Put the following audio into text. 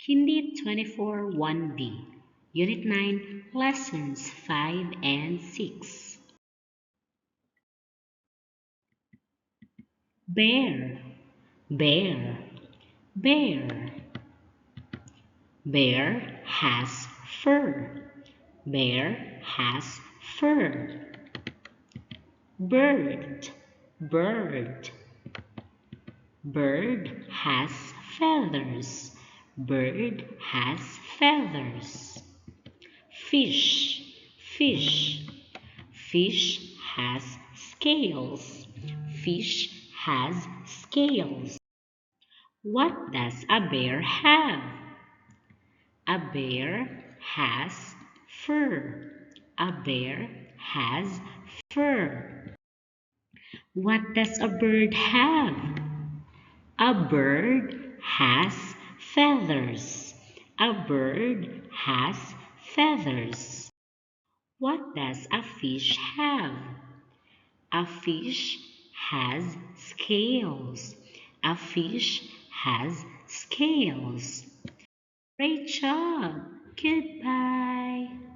Kindy 24 1B, Unit 9, Lessons 5 and 6. Bear, bear, bear. Bear has fur. Bear has fur. Bird, bird. Bird has feathers. Bird has feathers. Fish, fish. Fish has scales. Fish has scales. What does a bear have? A bear has fur. A bear has fur. What does a bird have? A bird has feathers. A bird has feathers. What does a fish have? A fish has scales. A fish has scales. Great job! Goodbye!